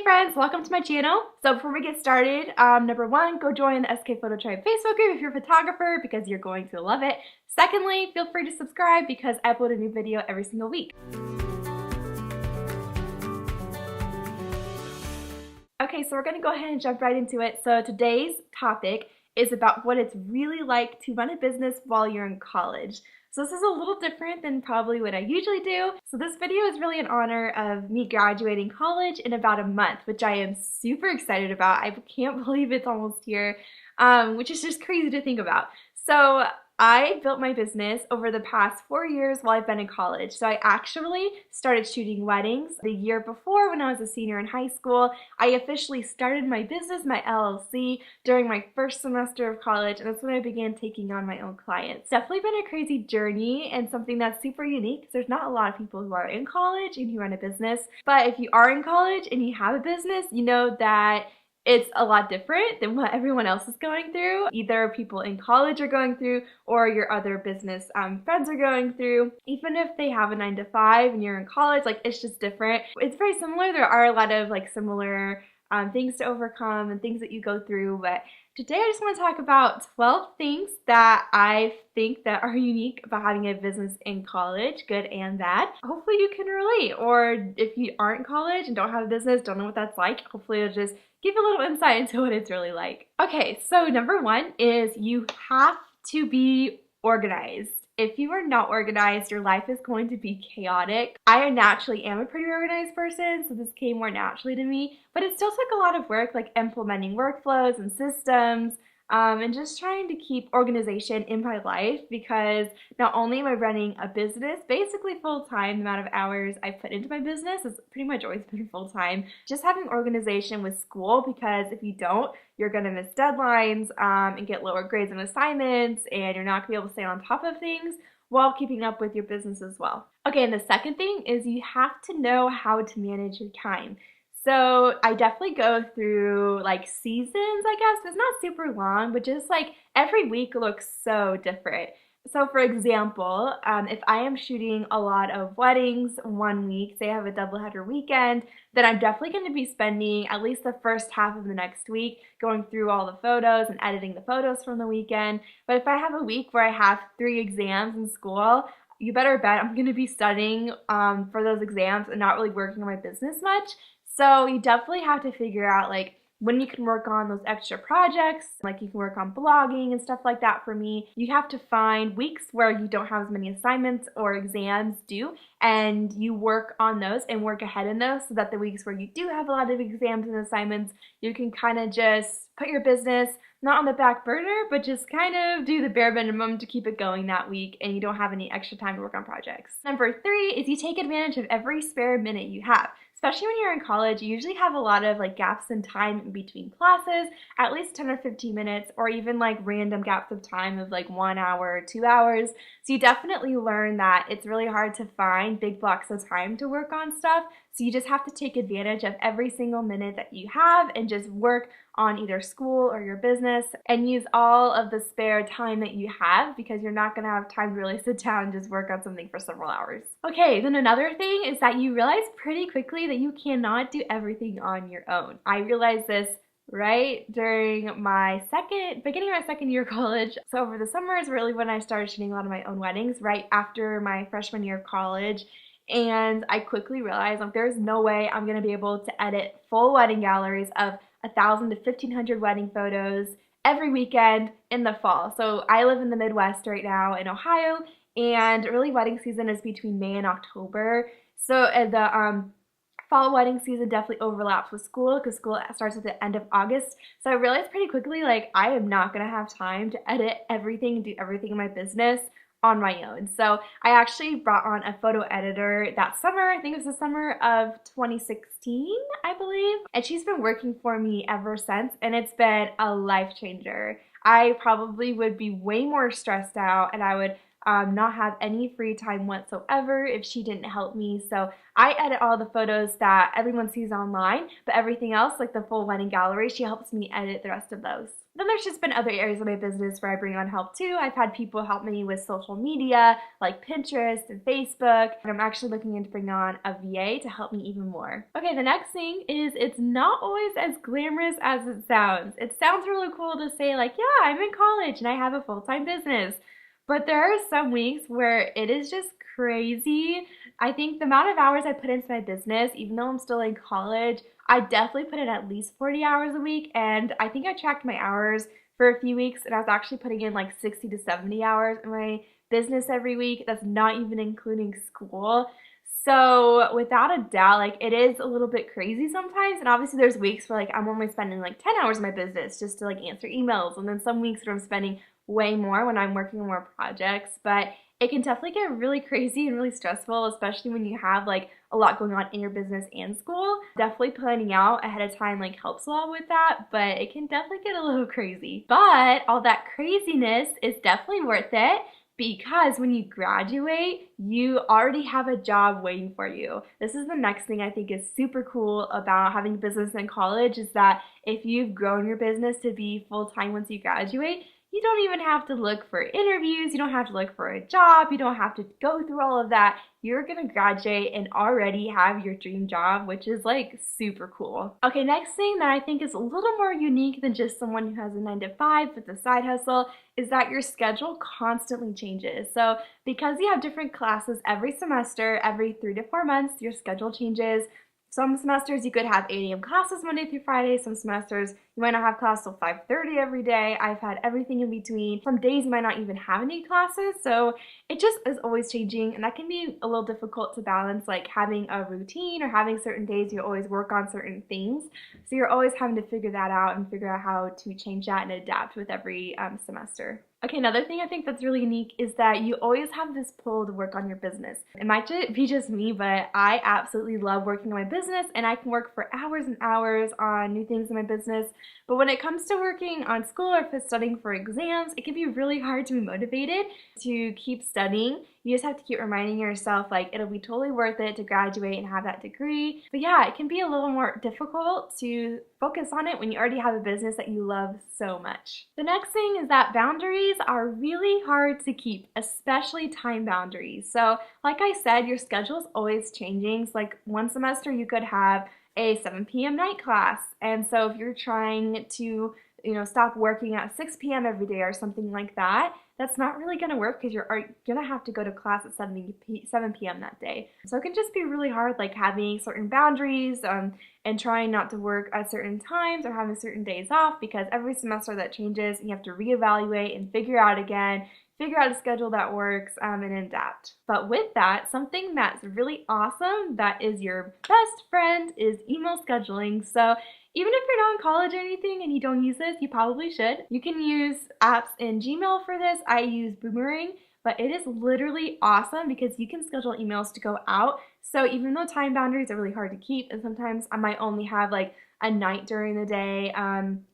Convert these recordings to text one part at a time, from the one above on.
friends, welcome to my channel. So before we get started, number one, go join the SK Photo Tribe Facebook group if you're a photographer because you're going to love it. Secondly, feel free to subscribe because I upload a new video every single week. Okay, so we're gonna go ahead and jump right into it. So today's topic is about what it's really like to run a business while you're in college. So this is a little different than probably what I usually do. So this video is really in honor of me graduating college in about a month, which I am super excited about. I can't believe it's almost here, which is just crazy to think about. So I built my business over the past 4 years while I've been in college. So I actually started shooting weddings the year before when I was a senior in high school. I officially started my business, my LLC, during my first semester of college, and that's when I began taking on my own clients. It's definitely been a crazy journey and something that's super unique because there's not a lot of people who are in college and who run a business. But if you are in college and you have a business, you know that it's a lot different than what everyone else is going through. Either people in college are going through or your other business friends are going through. Even if they have a 9 to 5 and you're in college, like it's just different. It's very similar. There are a lot of like similar things to overcome and things that you go through, but today I just want to talk about 12 things that I think that are unique about having a business in college, good and bad. Hopefully you can relate, or if you aren't in college and don't have a business, don't know what that's like, hopefully it'll just give you a little insight into what it's really like. Okay, so number one is you have to be organized. If you are not organized, your life is going to be chaotic. I naturally am a pretty organized person, so this came more naturally to me, but it still took a lot of work, like implementing workflows and systems, and just trying to keep organization in my life, because not only am I running a business basically full-time, the amount of hours I put into my business has pretty much always been full-time, just having organization with school, because if you don't, you're going to miss deadlines and get lower grades on assignments, and you're not going to be able to stay on top of things while keeping up with your business as well. Okay, and the second thing is you have to know how to manage your time. So I definitely go through like seasons, I guess. It's not super long, but just like every week looks so different. So for example, if I am shooting a lot of weddings one week, say I have a doubleheader weekend, then I'm definitely going to be spending at least the first half of the next week going through all the photos and editing the photos from the weekend. But if I have a week where I have 3 exams in school, you better bet I'm going to be studying for those exams and not really working on my business much. So you definitely have to figure out like when you can work on those extra projects, like you can work on blogging and stuff like that. For me, you have to find weeks where you don't have as many assignments or exams due, and you work on those and work ahead in those so that the weeks where you do have a lot of exams and assignments, you can kind of just put your business not on the back burner, but just kind of do the bare minimum to keep it going that week, and you don't have any extra time to work on projects. Number 3 is you take advantage of every spare minute you have. Especially when you're in college, you usually have a lot of like gaps in time in between classes, at least 10 or 15 minutes, or even like random gaps of time of like 1 hour, 2 hours. So you definitely learn that it's really hard to find big blocks of time to work on stuff. So you just have to take advantage of every single minute that you have and just work on either school or your business and use all of the spare time that you have, because you're not going to have time to really sit down and just work on something for several hours. Okay, then another thing is that you realize pretty quickly that you cannot do everything on your own. I realized this right during my beginning of my second year of college. So over the summer is really when I started shooting a lot of my own weddings, right after my freshman year of college. And I quickly realized like there's no way I'm going to be able to edit full wedding galleries of 1,000 to 1,500 wedding photos every weekend in the fall. So I live in the Midwest right now in Ohio, and really wedding season is between May and October. So the fall wedding season definitely overlaps with school because school starts at the end of August. So I realized pretty quickly like I am not going to have time to edit everything and do everything in my business on my own. So I actually brought on a photo editor that summer. I think it was the summer of 2016, I believe. And she's been working for me ever since, and it's been a life changer. I probably would be way more stressed out, and I would not have any free time whatsoever if she didn't help me. So I edit all the photos that everyone sees online, but everything else, like the full wedding gallery, she helps me edit the rest of those. Then there's just been other areas of my business where I bring on help too. I've had people help me with social media, like Pinterest and Facebook, and I'm actually looking into bringing on a VA to help me even more. Okay, the next thing is it's not always as glamorous as it sounds. It sounds really cool to say like, yeah, I'm in college and I have a full-time business. But there are some weeks where it is just crazy. I think the amount of hours I put into my business, even though I'm still in college, I definitely put in at least 40 hours a week, and I think I tracked my hours for a few weeks, and I was actually putting in like 60 to 70 hours in my business every week. That's not even including school. So without a doubt, like it is a little bit crazy sometimes, and obviously there's weeks where like I'm only spending like 10 hours in my business just to like answer emails, and then some weeks where I'm spending way more when I'm working on more projects, but it can definitely get really crazy and really stressful, especially when you have like a lot going on in your business and school. Definitely planning out ahead of time like helps a lot with that, but it can definitely get a little crazy. But all that craziness is definitely worth it because when you graduate, you already have a job waiting for you. This is the next thing I think is super cool about having a business in college is that if you've grown your business to be full-time once you graduate, you don't even have to look for interviews, you don't have to look for a job, you don't have to go through all of that. You're gonna graduate and already have your dream job, which is like super cool. Okay, next thing that I think is a little more unique than just someone who has a 9 to 5 with a side hustle is that your schedule constantly changes. So because you have different classes every semester, every 3 to 4 months, your schedule changes. Some semesters you could have 8 a.m. classes Monday through Friday. Some semesters you might not have class till 5:30 every day. I've had everything in between. Some days you might not even have any classes. So it just is always changing, and that can be a little difficult to balance, like having a routine or having certain days you always work on certain things. So you're always having to figure that out and figure out how to change that and adapt with every semester. Okay, another thing I think that's really unique is that you always have this pull to work on your business. It might be just me, but I absolutely love working on my business, and I can work for hours and hours on new things in my business. But when it comes to working on school or for studying for exams, it can be really hard to be motivated to keep studying. You just have to keep reminding yourself like it'll be totally worth it to graduate and have that degree. But yeah, it can be a little more difficult to focus on it when you already have a business that you love so much. The next thing is that boundaries are really hard to keep, especially time boundaries. So like I said, your schedule is always changing. So like one semester you could have a 7 p.m. night class. And so if you're trying to, stop working at 6 p.m. every day or something like that, that's not really going to work because you're going to have to go to class at 7 p.m. that day. So it can just be really hard, like having certain boundaries and trying not to work at certain times or having certain days off, because every semester that changes, you have to reevaluate and figure out again, figure out a schedule that works, and adapt. But with that, something that's really awesome that is your best friend is email scheduling. So even if you're not in college or anything and you don't use this, you probably should. You can use apps in Gmail for this. I use Boomerang, but it is literally awesome because you can schedule emails to go out. So even though time boundaries are really hard to keep, and sometimes I might only have like a night during the day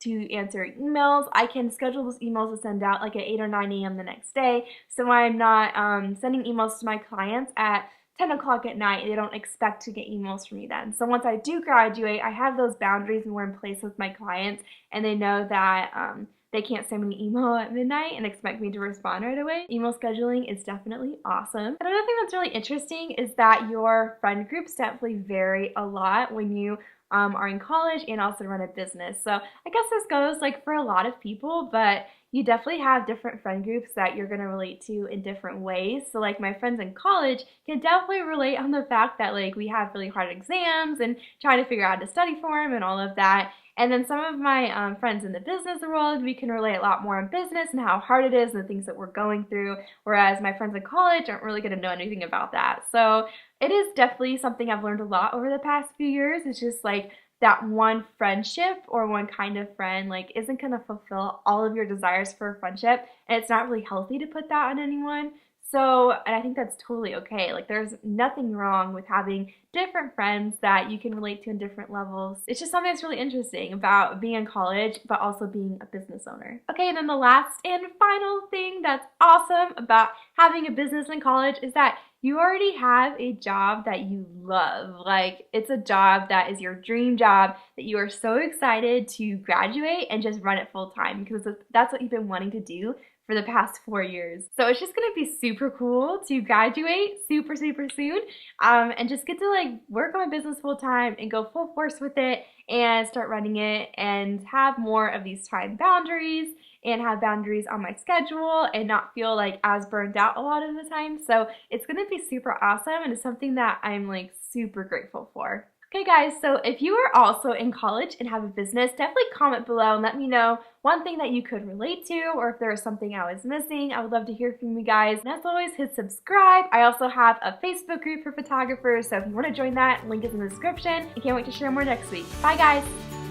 to answer emails, I can schedule those emails to send out like at 8 or 9 a.m. the next day. So I'm not sending emails to my clients at 10 o'clock at night. They don't expect to get emails from me then. So once I do graduate, I have those boundaries and we're in place with my clients, and they know that they can't send me an email at midnight and expect me to respond right away. Email scheduling is definitely awesome. Another thing that's really interesting is that your friend groups definitely vary a lot when you are in college and also run a business. So I guess this goes like for a lot of people, but you definitely have different friend groups that you're going to relate to in different ways. So like my friends in college can definitely relate on the fact that like we have really hard exams and trying to figure out how to study for them and all of that. And then some of my friends in the business world, we can relate a lot more on business and how hard it is and the things that we're going through, whereas my friends in college aren't really going to know anything about that. So it is definitely something I've learned a lot over the past few years. It's just like that one friendship or one kind of friend like isn't going to fulfill all of your desires for a friendship, and it's not really healthy to put that on anyone. So, and I think that's totally okay. Like, there's nothing wrong with having different friends that you can relate to in different levels. It's just something that's really interesting about being in college, but also being a business owner. Okay, and then the last and final thing that's awesome about having a business in college is that you already have a job that you love. Like, it's a job that is your dream job that you are so excited to graduate and just run it full time because that's what you've been wanting to do for the past 4 years. So it's just gonna be super cool to graduate super soon, and just get to like work on my business full time and go full force with it and start running it and have more of these time boundaries and have boundaries on my schedule and not feel like as burned out a lot of the time. So it's gonna be super awesome and it's something that I'm like super grateful for. Okay guys, so if you are also in college and have a business, definitely comment below and let me know one thing that you could relate to or if there was something I was missing. I would love to hear from you guys. And as always, hit subscribe. I also have a Facebook group for photographers, so if you want to join that, link is in the description. I can't wait to share more next week. Bye guys!